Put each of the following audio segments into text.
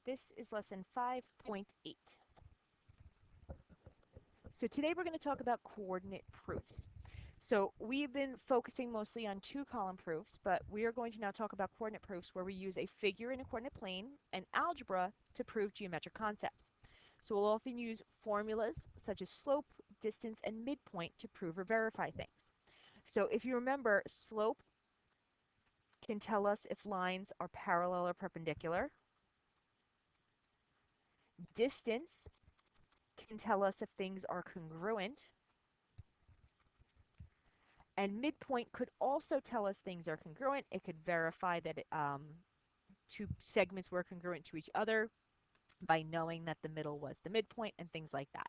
This is lesson 5.8. So today we're going to talk about coordinate proofs. So we've been focusing mostly on two-column proofs, but we are going to now talk about coordinate proofs where we use a figure in a coordinate plane and algebra to prove geometric concepts. So we'll often use formulas such as slope, distance, and midpoint to prove or verify things. So if you remember, slope can tell us if lines are parallel or perpendicular. Distance can tell us if things are congruent. And midpoint could also tell us things are congruent. It could verify that two segments were congruent to each other by knowing that the middle was the midpoint and things like that.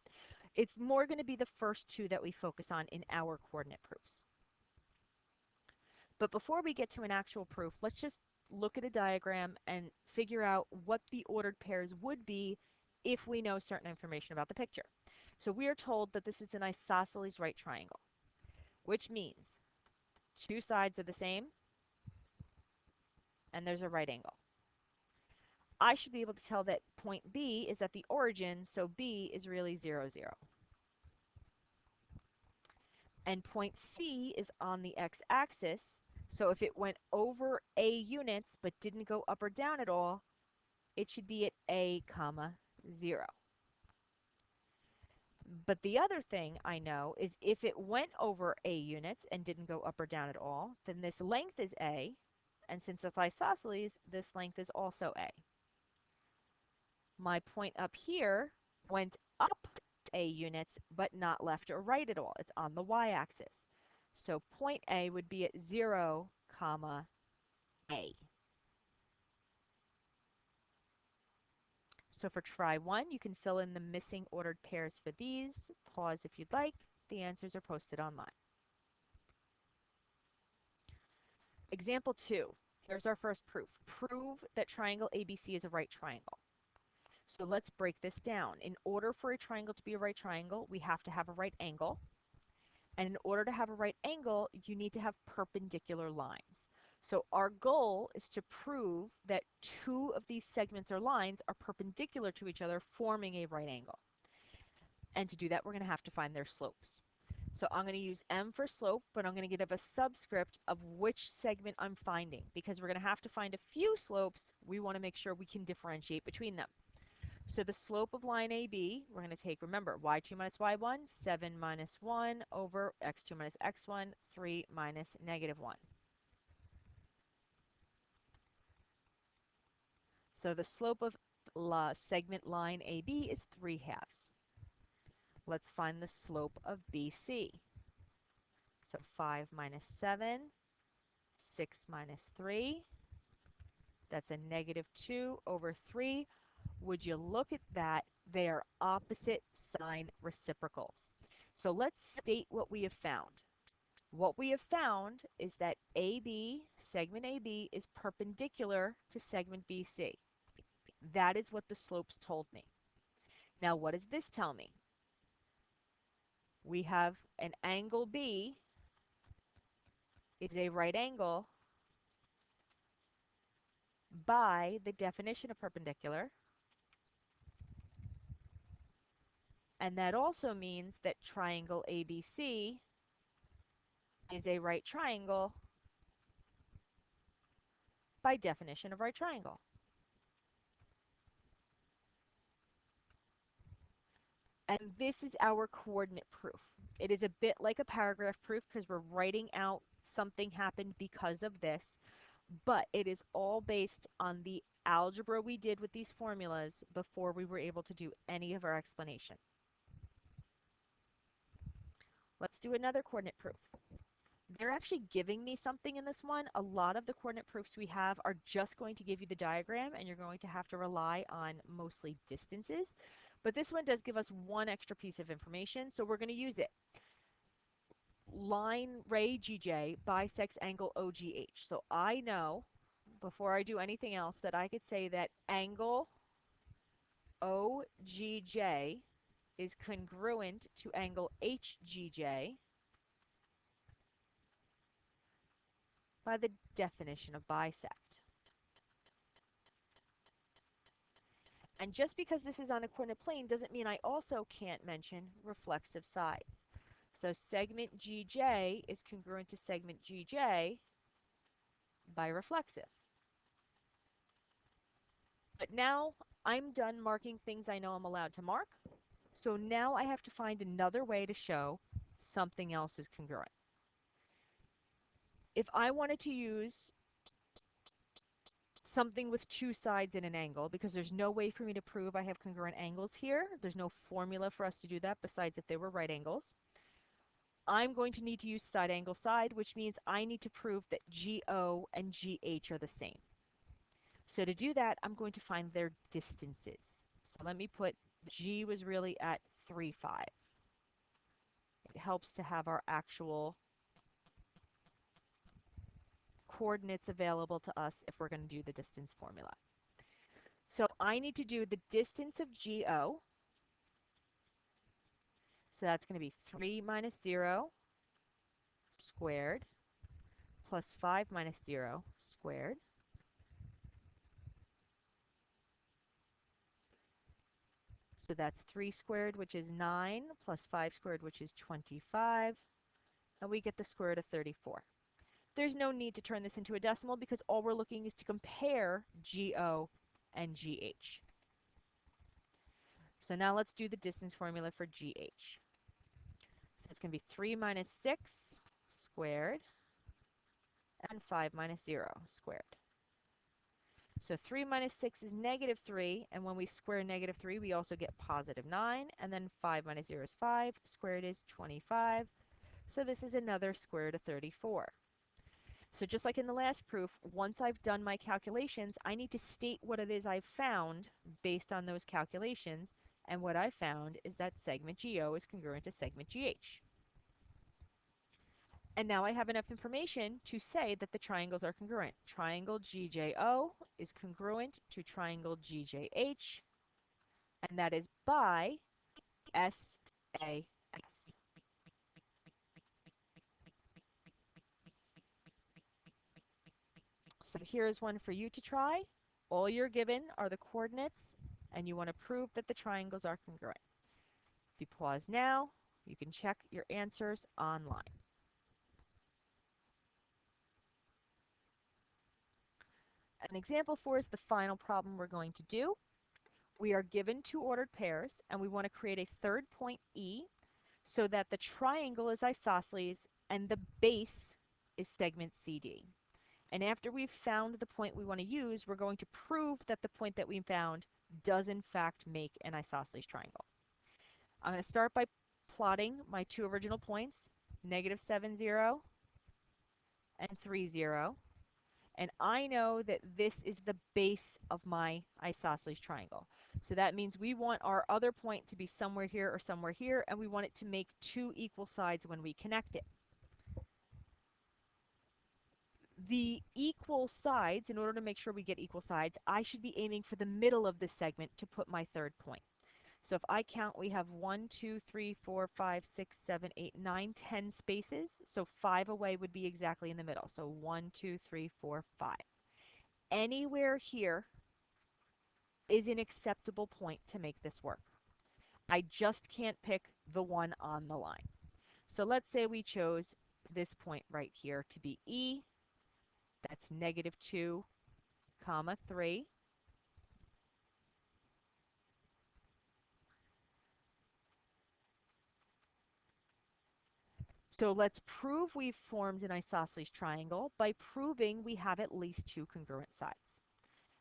It's more going to be the first two that we focus on in our coordinate proofs. But before we get to an actual proof, let's just look at a diagram and figure out what the ordered pairs would be if we know certain information about the picture. So we are told that this is an isosceles right triangle, which means two sides are the same and there's a right angle. I should be able to tell that point B is at the origin, so B is really 0, 0. And point C is on the x-axis, so if it went over A units but didn't go up or down at all, it should be at A, comma, 0. But the other thing I know is if it went over A units and didn't go up or down at all, then this length is A, and since it's isosceles, this length is also A. My point up here went up A units, but not left or right at all. It's on the y-axis. So point A would be at 0, comma, A. So for try 1, you can fill in the missing ordered pairs for these. Pause if you'd like. The answers are posted online. Example 2. Here's our first proof. Prove that triangle ABC is a right triangle. So let's break this down. In order for a triangle to be a right triangle, we have to have a right angle. And in order to have a right angle, you need to have perpendicular lines. So our goal is to prove that two of these segments or lines are perpendicular to each other, forming a right angle. And to do that, we're going to have to find their slopes. So I'm going to use M for slope, but I'm going to give a subscript of which segment I'm finding. Because we're going to have to find a few slopes, we want to make sure we can differentiate between them. So the slope of line AB, we're going to take, remember, y2 minus y1, 7 minus 1 over x2 minus x1, 3 minus negative 1. So the slope of segment line AB is 3/2. Let's find the slope of BC. So 5 minus 7, 6 minus 3, that's a negative 2 over 3. Would you look at that? They are opposite sign reciprocals. So let's state what we have found. What we have found is that AB, segment AB, is perpendicular to segment BC. That is what the slopes told me. Now, what does this tell me? We have an angle B is a right angle by the definition of perpendicular. And that also means that triangle ABC is a right triangle by definition of right triangle. And this is our coordinate proof. It is a bit like a paragraph proof because we're writing out something happened because of this, but it is all based on the algebra we did with these formulas before we were able to do any of our explanation. Let's do another coordinate proof. They're actually giving me something in this one. A lot of the coordinate proofs we have are just going to give you the diagram, and you're going to have to rely on mostly distances. But this one does give us one extra piece of information, so we're going to use it. Line ray GJ bisects angle OGH. So I know, before I do anything else, that I could say that angle OGJ is congruent to angle HGJ by the definition of bisect. And just because this is on a coordinate plane doesn't mean I also can't mention reflexive sides. So segment GJ is congruent to segment GJ by reflexive. But now I'm done marking things I know I'm allowed to mark. So now I have to find another way to show something else is congruent. If I wanted to use something with two sides in an angle, because there's no way for me to prove I have congruent angles here, there's no formula for us to do that besides if they were right angles, I'm going to need to use side angle side, which means I need to prove that GO and GH are the same. So to do that, I'm going to find their distances. So let me put G was really at 3, 5. It helps to have our actual coordinates available to us if we're going to do the distance formula. So I need to do the distance of GO. So that's going to be 3 minus 0 squared plus 5 minus 0 squared. So that's 3 squared, which is 9, plus 5 squared, which is 25, and we get the square root of 34. There's no need to turn this into a decimal because all we're looking is to compare GO and GH. So now let's do the distance formula for GH. So it's going to be 3 minus 6 squared and 5 minus 0 squared. So 3 minus 6 is negative 3, and when we square negative 3, we also get positive 9, and then 5 minus 0 is 5, squared is 25, so this is another square root of 34. So just like in the last proof, once I've done my calculations, I need to state what it is I've found based on those calculations, and what I found is that segment GO is congruent to segment GH. And now I have enough information to say that the triangles are congruent. Triangle GJO is congruent to triangle GJH, and that is by SAS. So here's one for you to try. All you're given are the coordinates, and you want to prove that the triangles are congruent. If you pause now, you can check your answers online. An example 4 is the final problem we're going to do. We are given two ordered pairs, and we want to create a third point E so that the triangle is isosceles and the base is segment CD. And after we've found the point we want to use, we're going to prove that the point that we found does in fact make an isosceles triangle. I'm going to start by plotting my two original points, negative 7, 0 and 3, 0. And I know that this is the base of my isosceles triangle. So that means we want our other point to be somewhere here or somewhere here, and we want it to make two equal sides when we connect it. The equal sides, in order to make sure we get equal sides, I should be aiming for the middle of this segment to put my third point. So if I count, we have 1, 2, 3, 4, 5, 6, 7, 8, 9, 10 spaces. So 5 away would be exactly in the middle. So 1, 2, 3, 4, 5. Anywhere here is an acceptable point to make this work. I just can't pick the one on the line. So let's say we chose this point right here to be E. That's negative 2, comma 3. So let's prove we've formed an isosceles triangle by proving we have at least two congruent sides.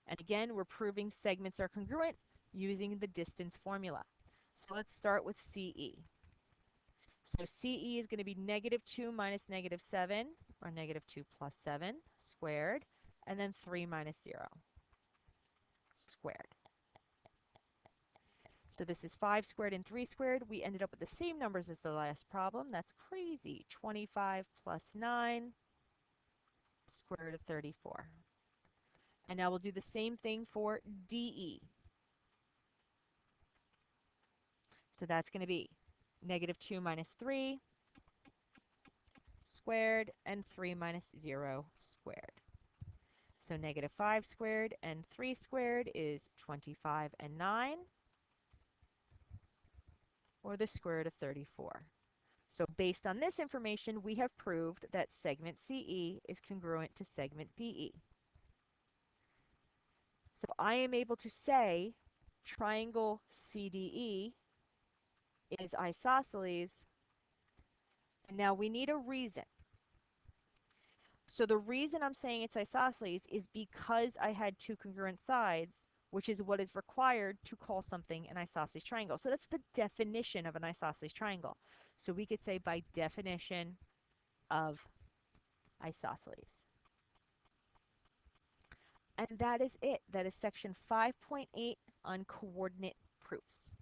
And again, we're proving segments are congruent using the distance formula. So let's start with CE. So CE is going to be negative 2 minus negative 7, or negative 2 plus 7 squared, and then 3 minus 0 squared. So this is 5 squared and 3 squared. We ended up with the same numbers as the last problem. That's crazy. 25 plus 9, square root of 34. And now we'll do the same thing for DE. So that's going to be negative 2 minus 3 squared and 3 minus 0 squared. So negative 5 squared and 3 squared is 25 and 9, or the square root of 34. So based on this information, we have proved that segment CE is congruent to segment DE. So I am able to say triangle CDE is isosceles, and now we need a reason. So the reason I'm saying it's isosceles is because I had two congruent sides, which is what is required to call something an isosceles triangle. So that's the definition of an isosceles triangle. So we could say by definition of isosceles. And that is it. That is section 5.8 on coordinate proofs.